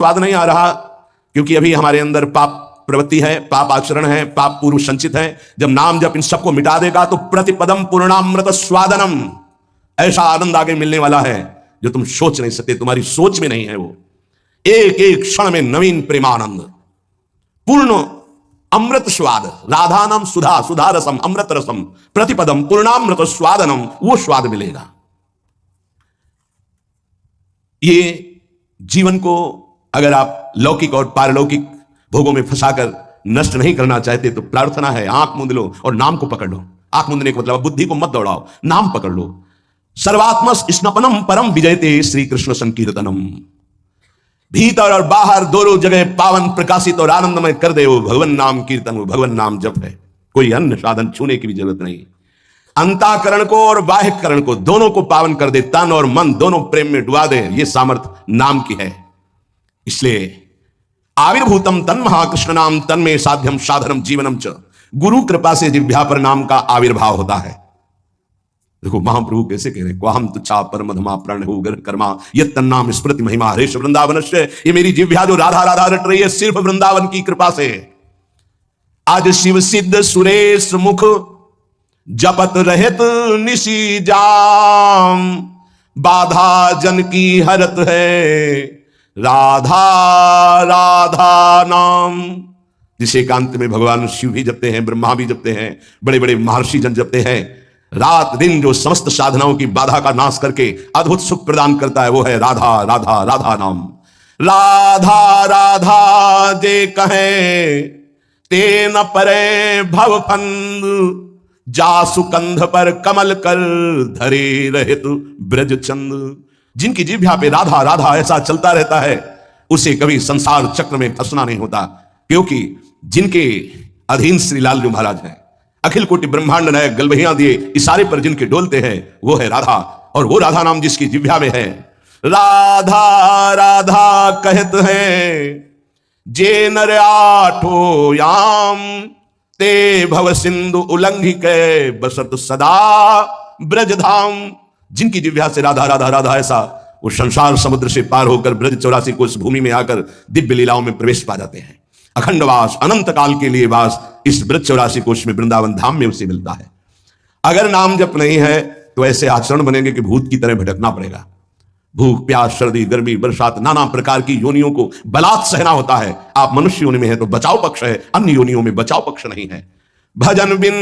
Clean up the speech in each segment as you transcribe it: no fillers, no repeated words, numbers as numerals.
स्वाद नहीं आ रहा क्योंकि अभी हमारे अंदर पाप प्रवृत्ति है, पाप आचरण है, पाप पूर्व संचित है। जब नाम जब इन सबको मिटा देगा तो प्रतिपदम पूर्णामृत स्वादनम, ऐसा आनंद आगे मिलने वाला है जो तुम सोच नहीं सकते, तुम्हारी सोच में नहीं है। वो एक एक क्षण में नवीन प्रेमानंद, पूर्ण अमृत स्वाद, राधा नाम सुधा, सुधा रसम, अमृत रसम, प्रतिपदम पूर्णामृत स्वादनम, वो स्वाद मिलेगा। ये जीवन को अगर आप लौकिक और पारलौकिक भोगों में फंसाकर नष्ट नहीं करना चाहते तो प्रार्थना है, आंख मूंद लो और नाम को पकड़ लो। आंख मूंदने का मतलब बुद्धि को मत दौड़ाओ, नाम पकड़ लो। सर्वात्म स्नपनम परम विजयते श्री कृष्ण संकीर्तनम, भीतर और बाहर दोनों जगह पावन प्रकाशित और आनंदमय कर दे वो भगवान नाम कीर्तन, वो भगवान नाम जप है। कोई अन्य साधन छूने की भी जरूरत नहीं। अंताकरण को और बाह्यकरण को दोनों को पावन कर दे, तन और मन दोनों प्रेम में डुबा दे, ये सामर्थ्य नाम की है। इसलिए आविर्भूतम तन महाकृष्ण नाम तन में साध्यम साधनम जीवनम च, गुरु कृपा से जिह्वा पर नाम का आविर्भाव होता है। देखो महाप्रभु कैसे कह रहे हैं, क्वाहम तुच्छा परम धमा प्रण हो गर कर्मा यत् तन्नाम स्मृति महिमा हरेश वृंदावन से। ये मेरी जिह्वा जो राधा राधा रट रही है सिर्फ वृंदावन की कृपा से। आज शिव सिद्ध सुरेश मुख जपत रहत निशी जाम, बाधा जन की हरत है राधा राधा नाम। जिस एकांत में भगवान शिव भी जपते हैं, ब्रह्मा भी जपते हैं, बड़े बड़े महर्षि जन जपते हैं, रात दिन जो समस्त साधनाओं की बाधा का नाश करके अद्भुत सुख प्रदान करता है वो है राधा राधा राधा नाम। राधा राधा जे कहे ते न परे भव फंद, जासु कंध पर कमल कर धरे रहित ब्रज चंद। जिनकी जिह्वा पे राधा राधा ऐसा चलता रहता है उसे कभी संसार चक्र में फंसना नहीं होता, क्योंकि जिनके अधीन श्री लालजू महाराज हैं, अखिल कोटि ब्रह्मांड नायक गलबहियां दिए इशारे पर जिनके डोलते हैं वो है राधा। और वो राधा नाम जिसकी जिह्वा में है, राधा राधा कहत हैं जे नर आठो याम, ते भव सिंधु उल्लंघि के बसत सदा ब्रजधाम। जिनकी जिह्वा से राधा राधा राधा ऐसा वो संसार समुद्र से पार होकर ब्रज 84 कोस भूमि में आकर दिव्य लीलाओं में प्रवेश पा जाते हैं। अखंड वास, अनंत काल के लिए वास इस ब्रज 84 कोष में वृंदावन धाम में उसे मिलता है। अगर नाम जप नहीं है तो ऐसे आचरण बनेंगे कि भूत की तरह भटकना पड़ेगा। भूख प्यास सर्दी गर्मी बरसात नाना प्रकार की योनियों को बलात् सहना होता है। आप मनुष्य योनि में है तो बचाव पक्ष है, अन्य योनियों में बचाव पक्ष नहीं है। भजन बिन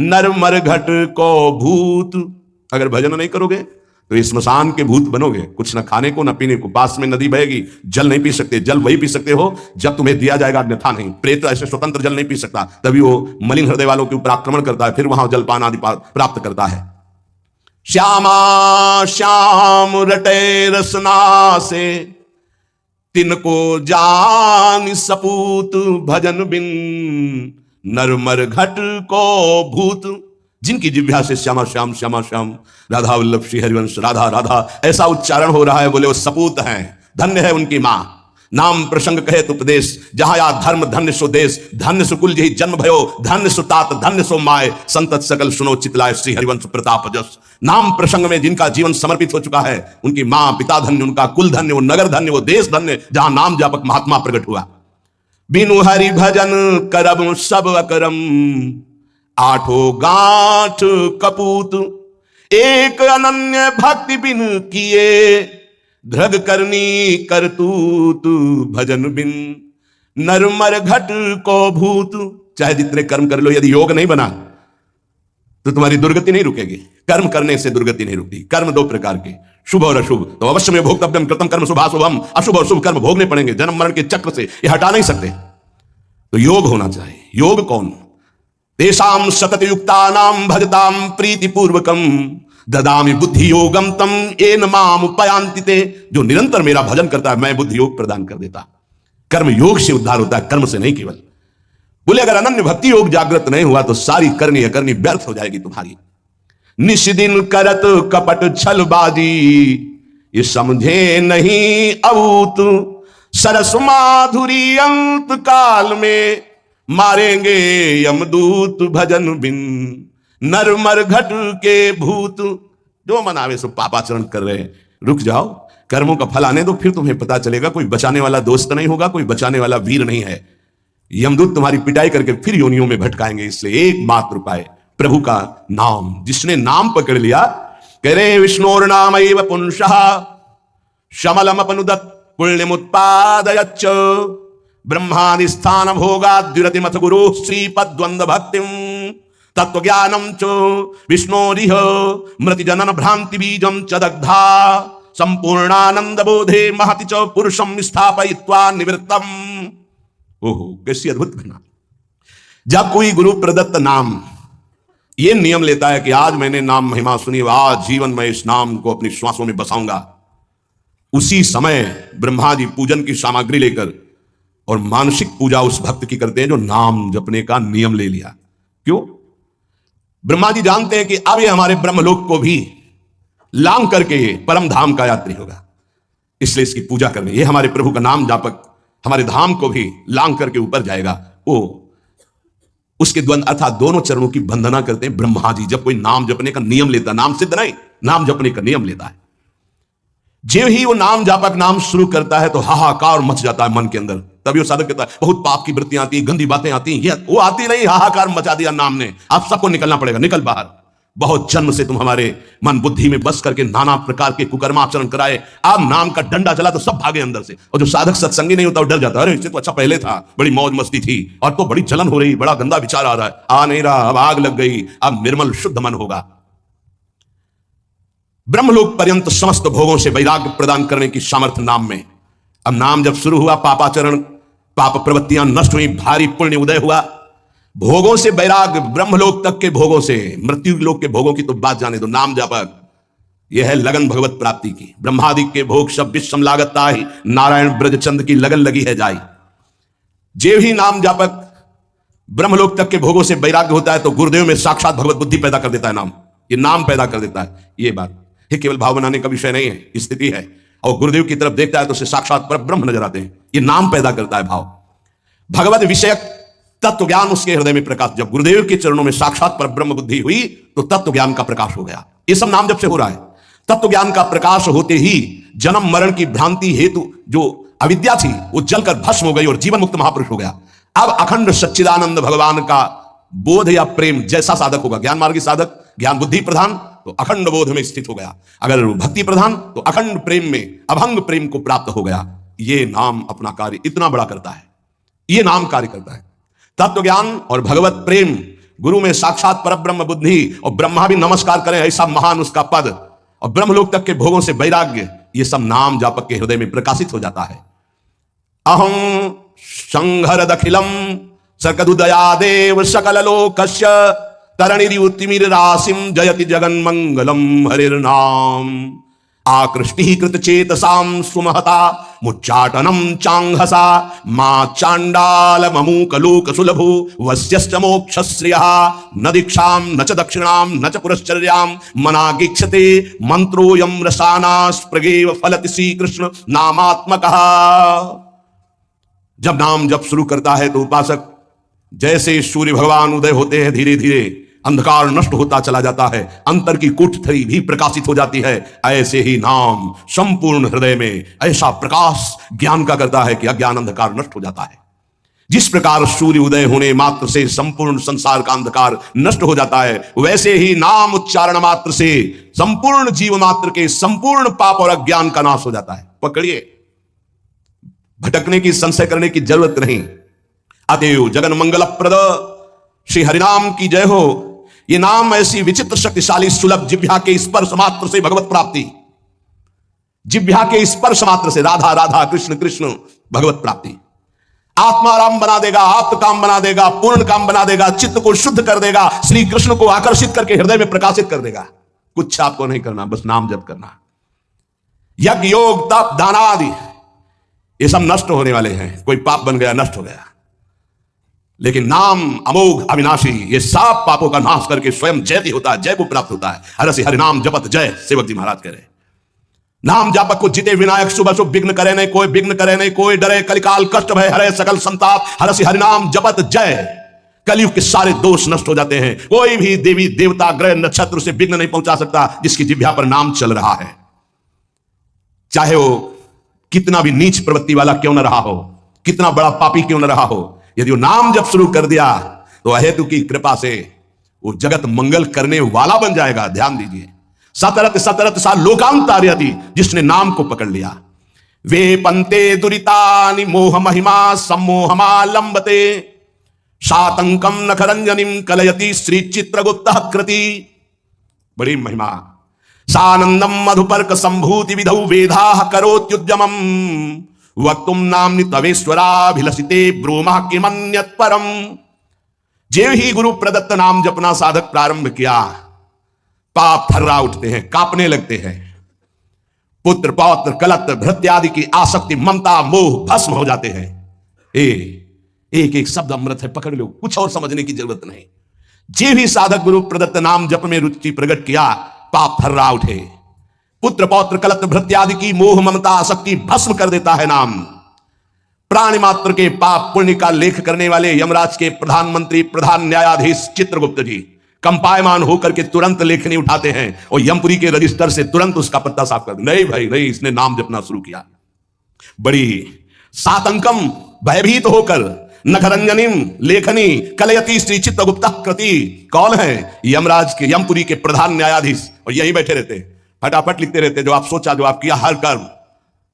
नर मर घट को भूत, अगर भजन नहीं करोगे तो इस स्मशान के भूत बनोगे। कुछ न खाने को न पीने को, पास में नदी बहेगी, जल नहीं पी सकते, जल वही पी सकते हो जब तुम्हें दिया जाएगा, अन्यथा नहीं। प्रेत ऐसे स्वतंत्र जल नहीं पी सकता, तभी वो मलिन हृदय वालों के ऊपर आक्रमण करता है, फिर वहां जलपान आदि प्राप्त करता है। श्यामा श्याम रटे रसना से, तिनको जान सपूत, भजन बिन नरमर घट को भूत। जिनकी जिह्वा से श्यामा श्याम श्यामा श्याम, राधा वल्लभ श्री हरिवंश राधा राधा ऐसा उच्चारण हो रहा है, बोले वो सपूत हैं, धन्य है उनकी मां। नाम प्रसंग कहे तो उपदेश, जहां या धर्म धन्य सो देश, धन्य सुकुल जही जन्म भयो, धन्य सुतात धन्य सो माय, संतत सकल सुनो चितलाय श्री हरिवंश प्रताप जस। नाम प्रसंग में जिनका जीवन समर्पित हो चुका है उनकी मां पिता धन्य, उनका कुल धन्य, वो नगर धन्य, वो देश धन्य जहां नाम जापक महात्मा प्रकट हुआ। बिनु हरि भजन करब सब अकरम, आठों गांठ कपूत, एक अनन्य भक्ति बिन किए, धृग करनी करतूत, भजन बिन नरमर घट को भूत। चाहे जितने कर्म कर लो, यदि योग नहीं बना तो तुम्हारी दुर्गति नहीं रुकेगी। कर्म करने से दुर्गति नहीं रुकती। कर्म दो प्रकार के, शुभ और अशुभ। तो अवश्य में भोक्तव्यम कृतम कर्म शुभाशुभम, अशुभ और शुभ कर्म भोगने पड़ेंगे। जन्म मरण के चक्र से ये हटा नहीं सकते। तो योग होना चाहिए। योग कौन? तेषाम सतत युक्तानाम भजताम प्रीति पूर्वकम, ददामि बुद्धि योगम तम येन माम उपयान्ति ते। जो निरंतर मेरा भजन करता है मैं बुद्धि योग प्रदान कर देता। कर्म योग से उद्धार होता है, कर्म से नहीं केवल। बोले अगर अनन्य भक्ति योग जागृत नहीं हुआ तो सारी करनी अकरनी व्यर्थ हो जाएगी तुम्हारी। निष्दिन करत कपट छलबाजी, ये समझे नहीं अभूत, सरस माधुरी अंत काल में मारेंगे यमदूत, भजन बिन नरमर घट के भूत। जो मनावे सो पापाचरण कर रहे हैं, रुक जाओ। कर्मों का फल आने दो, फिर तुम्हें पता चलेगा। कोई बचाने वाला दोस्त नहीं होगा, कोई बचाने वाला वीर नहीं है। यमदूत तुम्हारी पिटाई करके फिर योनियों में भटकाएंगे। इसलिए एकमात्र उपाय प्रभु का नाम। जिसने नाम पकड़ लिया, कह रहे विष्णुर नाम पुंसः शमलम अपनुदत् पुण्यमुत्पादयच्च ब्रह्मादि स्थान भोगाद्युरति मथ गुरु श्रीपद्वंद भक्तिम तत्व ज्ञानम च विष्णोरिह मृति जनन भ्रांति बीजम च दग्धा संपूर्णानंद बोधे महति च पुरुषम स्थापयित्वा निवृत्तम। ओहो, कैसी अद्भुत घटना। जब कोई गुरु प्रदत्त नाम ये नियम लेता है कि आज मैंने नाम महिमा सुनी, आज जीवन में इस नाम को अपनी श्वासों में बसाऊंगा, उसी समय ब्रह्मा जी पूजन की सामग्री लेकर और मानसिक पूजा उस भक्त की करते हैं जो नाम जपने का नियम ले लिया। क्यों? ब्रह्मा जी जानते हैं कि अब ये हमारे ब्रह्मलोक को भी लांग करके परम धाम का यात्री होगा, इसलिए इसकी पूजा करनी। ये हमारे प्रभु का नाम जापक हमारे धाम को भी लांग करके ऊपर जाएगा। वो उसके द्वंद अर्थात दोनों चरणों की वंदना करते हैं ब्रह्मा जी। जब कोई नाम जपने का नियम लेता, नाम सिद्ध नहीं, नाम जपने का नियम लेता है, जो ही वो नाम जापक नाम शुरू करता है तो हाहाकार मच जाता है मन के अंदर। तभी वो साधक कहता है बहुत पाप की वृत्तियां आती हैं, गंदी बातें आती हैं। वो आती नहीं, हाहाकार मचा दिया नाम ने। आप सबको निकलना पड़ेगा, निकल बाहर। बहुत जन्म से तुम हमारे मन बुद्धि में बस करके नाना प्रकार के कुकर्माचरण कराए, अब नाम का डंडा चला तो सब भागे अंदर से। और जो साधक सत्संगी नहीं होता वो डर जाता है, अरे इससे तो अच्छा पहले था, बड़ी मौज मस्ती थी, और तो बड़ी जलन हो रही, बड़ा गंदा विचार आ रहा है, आ नहीं रहा, अब आग लग गई, अब निर्मल शुद्ध मन होगा। ब्रह्मलोक पर्यंत समस्त भोगों से वैराग्य प्रदान करने की सामर्थ्य नाम में। अब नाम जब शुरू हुआ, पापाचरण पाप प्रवृत्तियां नष्ट हुई, भारी पुण्य उदय हुआ, भोगों से वैराग्य, ब्रह्मलोक तक के भोगों से, मृत्यु लोक के भोगों की तो बात जाने दो। नाम जापक यह है लगन भगवत प्राप्ति की। ब्रह्मादि के भोग सब विश्वम लागता ही, नारायण ब्रजचंद की लगन लगी है जाई। जे ही नाम जापक ब्रह्मलोक तक के भोगों से वैराग्य होता है तो गुरुदेव में साक्षात भगवत बुद्धि पैदा कर देता है। नाम, ये नाम पैदा कर देता है। ये बात ये केवल भाव बनाने का विषय नहीं है, स्थिति है। और गुरुदेव की तरफ देखता है तो उसे साक्षात पर ब्रह्म नजर आते हैं। ये नाम पैदा करता है भाव। भगवत विषयक तत्व ज्ञान उसके हृदय में प्रकाश। जब गुरुदेव के चरणों में साक्षात पर ब्रह्म बुद्धि हुई तो तत्व ज्ञान का प्रकाश हो गया। ये सब नाम जब से हो रहा है। तत्व ज्ञान का प्रकाश होते ही जन्म मरण की भ्रांति हेतु जो अविद्या थी वो जलकर भस्म हो गई और जीवन मुक्त महापुरुष हो गया। अब अखंड सच्चिदानंद भगवान का बोध या प्रेम जैसा साधक होगा, ज्ञान मार्गी साधक ज्ञान बुद्धि प्रधान तो अखंड बोध में स्थित हो गया, अगर भक्ति प्रधान तो अखंड प्रेम में अभंग प्रेम को प्राप्त हो गया। ये नाम अपना कार्य इतना बड़ा करता है, ये नाम कार्य करता है। तत्व ज्ञान और भगवत प्रेम, गुरु में साक्षात परब्रह्म बुद्धि, और ब्रह्मा भी नमस्कार करें ऐसा महान उसका पद, और ब्रह्मलोक तक के भोगों से वैराग्य, ये सब नाम जापक के हृदय में प्रकाशित हो जाता है। अहं संहर दखिलम सकदुदयादेव सकल लोकस्य तरणिरिउतिमिर राशिम जयति जगन मंगलम हरिर्नाम आकृष्टि कृत चेतसाम सुमहता मुच्चाटनम चांघसा मां चांडाल ममूक लोक सुलभो वस्यश्च मोक्षश्रियः न दीक्षाम न च दक्षिणाम न च पुरश्चर्याम मनागीक्षते मंत्रोयम रसानास्प्रगेव फलति श्री कृष्ण नामात्मकः। जब नाम जब शुरू करता है तो उपासक जैसे सूर्य भगवान उदय होते हैं, धीरे धीरे अंधकार नष्ट होता चला जाता है, अंतर की कुठथरी भी प्रकाशित हो जाती है। ऐसे ही नाम संपूर्ण हृदय में ऐसा प्रकाश ज्ञान का करता है कि अज्ञान अंधकार नष्ट हो जाता है। जिस प्रकार सूर्य उदय होने मात्र से संपूर्ण संसार का अंधकार नष्ट हो जाता है, वैसे ही नाम उच्चारण मात्र से संपूर्ण जीव मात्र के संपूर्ण पाप और अज्ञान का नाश हो जाता है। पकड़िए, भटकने की संशय करने की जरूरत नहीं। अतएव जगन मंगल प्रद श्री हरिनाम की जय हो। ये नाम ऐसी विचित्र शक्तिशाली सुलभ जिह्वा के स्पर्श मात्र से भगवत प्राप्ति, जिह्वा के स्पर्श मात्र से राधा राधा कृष्ण कृष्ण भगवत प्राप्ति। आत्माराम बना देगा, आप्त काम बना देगा, पूर्ण काम बना देगा, चित्त को शुद्ध कर देगा, श्री कृष्ण को आकर्षित करके हृदय में प्रकाशित कर देगा। कुछ आपको नहीं करना, बस नाम जप करना। यज्ञ योग तप दान आदि ये सब नष्ट होने वाले हैं। कोई पाप बन गया, नष्ट हो गया, लेकिन नाम अमोघ अविनाशी ये सब पापों का नाश करके स्वयं जयति होता है, जय को प्राप्त होता है। हरसि हरिनाम जपत जय, सेवक जी महाराज कह रहे। नाम जापक को जिते विनायक शुभ शुभ विघ्न करे नहीं कोई, विघ्न करे नहीं कोई, डरे कलिकाल कष्ट भय हरे सकल संताप। हरसि हरिनाम जपत जय, कलयुग के सारे दोष नष्ट हो जाते हैं। कोई भी देवी देवता ग्रह नक्षत्र से विघ्न नहीं पहुंचा सकता जिसकी जिह्वा पर नाम चल रहा है। चाहे वो कितना भी नीच प्रवृत्ति वाला क्यों न रहा हो, कितना बड़ा पापी क्यों न रहा हो, यदि वो नाम जब शुरू कर दिया तो अहेतु की कृपा से वो जगत मंगल करने वाला बन जाएगा। ध्यान दीजिए, सतरत सतरत सा लोकांतार्यति, जिसने नाम को पकड़ लिया। वे पंते दुरितानि मोह महिमा सम्मोहमा लंबते सातंकम नखरंजनिम कलयति श्री चित्रगुप्त कृति। बड़ी महिमा। सानंदम मधुपर्क संभूति विधौ वेधा करोत्युद्यमम वक्तुम नाम्नि तवेश्वराभिलषिते ब्रूमः किमन्यत् परम। जेव ही गुरु प्रदत्त नाम जपना साधक प्रारंभ किया, पाप थर्रा उठते हैं, कांपने लगते हैं। पुत्र पौत्र कलत्र भृत्यादि की आसक्ति ममता मोह भस्म हो जाते हैं। एक एक शब्द अमृत है, पकड़ लो, कुछ और समझने की जरूरत नहीं। जे भी साधक गुरु प्रदत्त नाम जप में रुचि प्रकट किया, पाप थर्रा उठे। पुत्र पौत्र कलत्र भृत्यादि की मोह ममता आसक्ति भस्म कर देता है नाम। प्राणी मात्र के पाप पुण्य का लेख करने वाले यमराज के प्रधानमंत्री प्रधान न्यायाधीश चित्रगुप्त जी कंपायमान होकर के तुरंत लेखनी उठाते हैं और यमपुरी के रजिस्टर से तुरंत उसका पत्ता साफ कर दे। नहीं भाई नहीं, इसने नाम जपना शुरू किया। बड़ी सातंकम भयभीत होकर नखरंजनिम लेखनी कलयति श्री चित्रगुप्त कृति। कौन है? यमराज के यमपुरी के प्रधान न्यायाधीश, और यहीं बैठे रहते, फटाफट लिखते रहते, जो आप सोचा जो आप किया हर कर्म,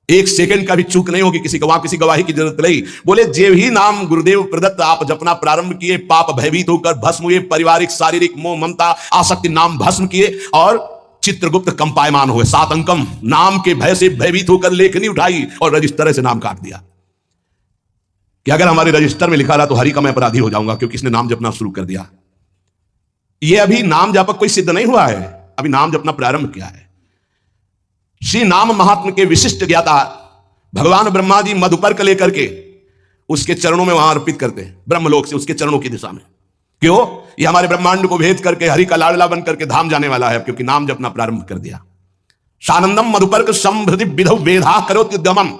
एक सेकंड का भी चूक नहीं होगी, किसी को वहां किसी गवाही की जरूरत नहीं। बोले जेव ही नाम गुरुदेव प्रदत्त आप जपना प्रारंभ किए, पाप भयभीत होकर भस्म हुए, पारिवारिक शारीरिक मोह ममता आसक्ति नाम भस्म किए और चित्रगुप्त कंपायमान हुए। सात अंकम नाम के भय से भयभीत होकर लेखनी उठाई और रजिस्टर से नाम काट दिया कि अगर हमारे रजिस्टर में लिखा रहा तो हरि का मैं अपराधी हो जाऊंगा, क्योंकि इसने नाम जपना शुरू कर दिया। यह अभी नाम जापक कोई सिद्ध नहीं हुआ है, अभी नाम जपना प्रारंभ किया है। श्री नाम महात्म के विशिष्ट ज्ञाता भगवान ब्रह्मा जी मधुपर्क लेकर के उसके चरणों में वहां अर्पित करते हैं, ब्रह्मलोक से उसके चरणों की दिशा में। क्यों? ये हमारे ब्रह्मांड को भेद करके हरि का लाडला बन करके धाम जाने वाला है, क्योंकि नाम जपना प्रारंभ कर दिया। सानंदम मधुपर्क संभृति विधौ वेधा करोत्युद्यमम।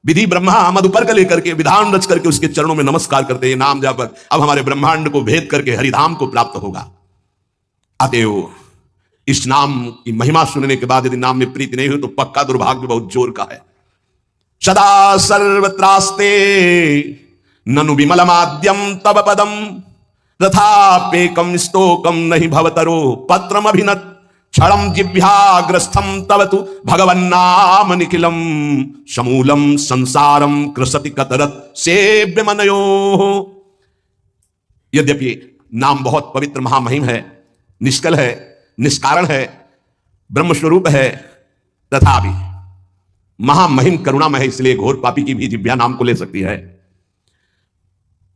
विधि ब्रह्मा मधुपर्क लेकर के विधान रच करके उसके चरणों में नमस्कार करते हैं। नाम जापक अब हमारे ब्रह्मांड को भेद करके हरिधाम को प्राप्त होगा। अतएव इस नाम की महिमा सुनने के बाद यदि नाम में प्रीति नहीं हो तो पक्का दुर्भाग्य बहुत जोर का है। सदा सर्वत्रास्ते ननु विमलमाद्यम तव पदम तथापेकम स्तोकम नहीं भवतरो पत्रम अभिनत क्षणम जिह्वाग्रस्थम तव तु भगवन्नाम निखिलम समूलम संसारम कृसति कतरत सेव्य मनयो। यद्यपि नाम बहुत पवित्र महामहिम है, निष्कल है, निष्कारण है, ब्रह्मस्वरूप है, तथापि महामहिम करुणामय है, इसलिए घोर पापी की भी जिह्वा नाम को ले सकती है।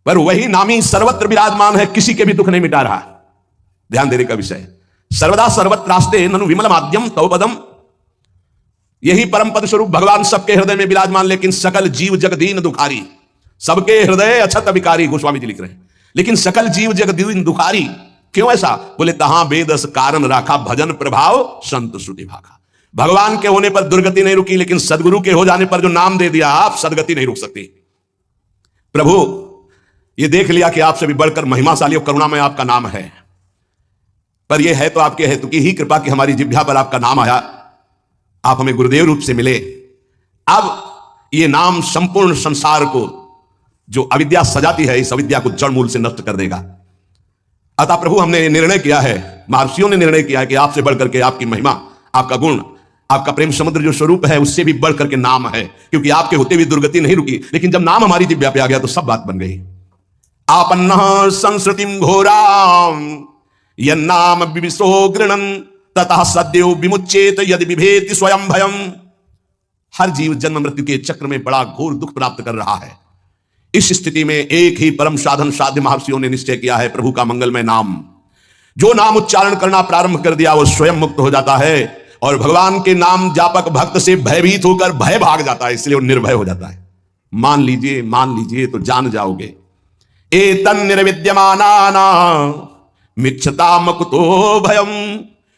पर वही नामी सर्वत्र विराजमान है, किसी के भी दुख नहीं मिटा रहा। ध्यान देने का विषय। सर्वदा सर्वत्रास्ते ननु विमल माध्यम तव पदम। यही परम पद स्वरूप भगवान सबके हृदय में विराजमान, लेकिन सकल जीव जगदीन दुखारी। सबके हृदय अछत विकारी, गोस्वामी जी लिख रहे हैं, लेकिन सकल जीव जगदीन दुखारी। क्यों ऐसा? बोले तहां वेदस कारण राखा भजन प्रभाव संत श्रुति भाखा। भगवान के होने पर दुर्गति नहीं रुकी, लेकिन सदगुरु के हो जाने पर जो नाम दे दिया आप, सदगति नहीं रुक सकती। प्रभु ये देख लिया कि आपसे भी बढ़कर महिमाशाली और करुणामय आपका नाम है, पर यह है तो आपके हेतु की ही कृपा कि हमारी जिह्वा पर आपका नाम आया, आप हमें गुरुदेव रूप से मिले। अब ये नाम संपूर्ण संसार को जो अविद्या सजाती है, इस अविद्या को जड़ मूल से नष्ट कर देगा। अतः प्रभु हमने निर्णय किया है, महर्षियों ने निर्णय किया है कि आपसे बढ़कर के आपकी महिमा, आपका गुण, आपका प्रेम समुद्र जो स्वरूप है उससे भी बढ़कर के नाम है, क्योंकि आपके होते हुए दुर्गति नहीं रुकी, लेकिन जब नाम हमारी जिह्वा पे आ गया तो सब बात बन गई। आपन्नः संस्कृतिम घोराम यन्नाम विविशो गृणन ततः सद्यो विमुच्येत यदि विभेति स्वयं भयम। हर जीव जन्म मृत्यु के चक्र में बड़ा घोर दुख प्राप्त कर रहा है। इस स्थिति में एक ही परम साधन साध्य महर्षियों ने निश्चय किया है, प्रभु का मंगलमय नाम। जो नाम उच्चारण करना प्रारंभ कर दिया वो स्वयं मुक्त हो जाता है और भगवान के नाम जापक भक्त से भयभीत होकर भय भाग जाता है, इसलिए वो निर्भय हो जाता है। मान लीजिए तो जान जाओगे। एतन् निर्विद्यमानाना मिच्छताम कुतो भयम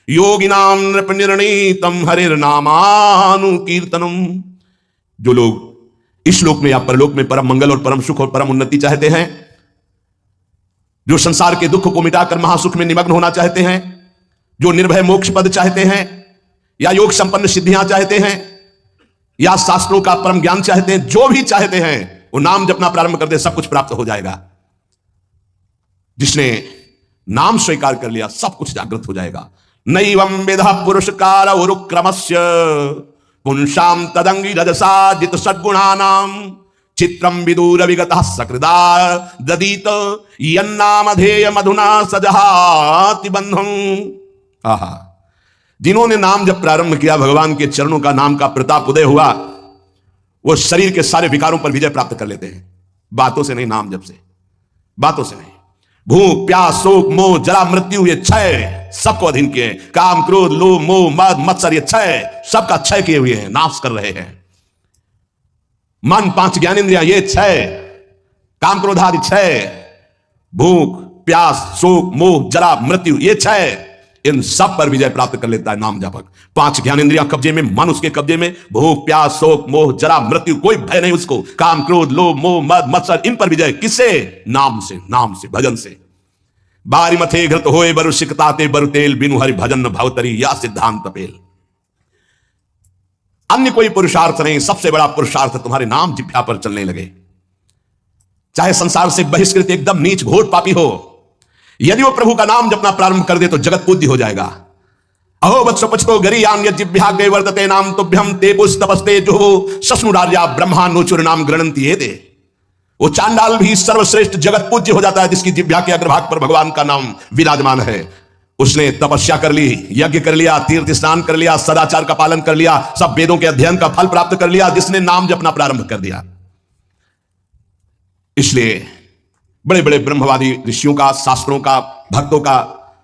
योगिनाम नृप निर्णीतम हरिर्नामानुकीर्तनम। जो लोग इस लोक में या परलोक में परम मंगल और परम सुख और परम उन्नति चाहते हैं, जो संसार के दुख को मिटाकर महासुख में निमग्न होना चाहते हैं, जो निर्भय मोक्ष पद चाहते हैं या योग संपन्न सिद्धियां चाहते हैं, या शास्त्रों का परम ज्ञान चाहते हैं, जो भी चाहते हैं वो नाम जपना प्रारंभ कर दे, सब कुछ प्राप्त हो जाएगा। जिसने नाम स्वीकार कर लिया सब कुछ जागृत हो जाएगा। नैवं विधा पुरुषकार उरुक्रमस्य पुंसाम तदंगी रजसा जित सद्गुणानाम चित्रम विदूर विगतः सकृदा ददीत यन्नामधेय मधुना सजहाति बंधं। आहा, जिन्होंने नाम जब प्रारंभ किया, भगवान के चरणों का नाम का प्रताप उदय हुआ, वो शरीर के सारे विकारों पर विजय प्राप्त कर लेते हैं। बातों से नहीं, नाम जप से, बातों से नहीं। भूख प्यास शोक मोह जरा मृत्यु ये क्षय सबको अधीन किए। काम क्रोध लोभ मोह मद मत्सर ये क्षय सबका क्षय किए हुए हैं, नाश कर रहे हैं। मन पांच ज्ञानेंद्रियां ये क्षय, काम क्रोध आदि क्षय, भूख प्यास शोक मोह जरा मृत्यु ये क्षय, इन सब पर विजय प्राप्त कर लेता है नाम जापक। पांच ज्ञानेंद्रियां कब्जे में, मन उसके कब्जे में, भूख प्यास शोक मोह जरा मृत्यु कोई भय नहीं उसको। काम क्रोध लोभ मोह मद मत्सर इन पर विजय किससे? नाम से, नाम से, भजन से। बारी मथे घृत होए बरु सिकताते बरु तेल बिनु हरि भजन भवतरी या सिद्धांत पेल। अन्य कोई पुरुषार्थ नहीं, सबसे बड़ा पुरुषार्थ तुम्हारे नाम जिह्वा पर चलने लगे। चाहे संसार से बहिष्कृत एकदम नीच घोट पापी हो, यदि वो प्रभु का नाम जपना प्रारंभ कर दे तो जगत पूज्य हो जाएगा। अहो वत्स पचतो गरीयान यज्जिभ्याग्रे वर्तते नाम तुभ्यम ते पुस्तपस्ते जो शश्नुरार्या ब्रह्मानुचुर नाम गृणंति ये दे। वो चांडाल भी सर्वश्रेष्ठ जगत पूज्य हो जाता है जिसकी जिह्वा के अग्रभाग पर भगवान का नाम विराजमान है। उसने तपस्या कर ली, यज्ञ कर लिया, तीर्थ स्नान कर लिया, सदाचार का पालन कर लिया, सब वेदों के अध्ययन का फल प्राप्त कर लिया, जिसने नाम जपना प्रारंभ कर दिया। इसलिए बड़े बड़े ब्रह्मवादी ऋषियों का, शास्त्रों का, भक्तों का,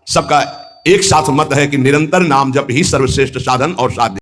सबका एक साथ मत है कि निरंतर नाम जप ही सर्वश्रेष्ठ साधन और साध्य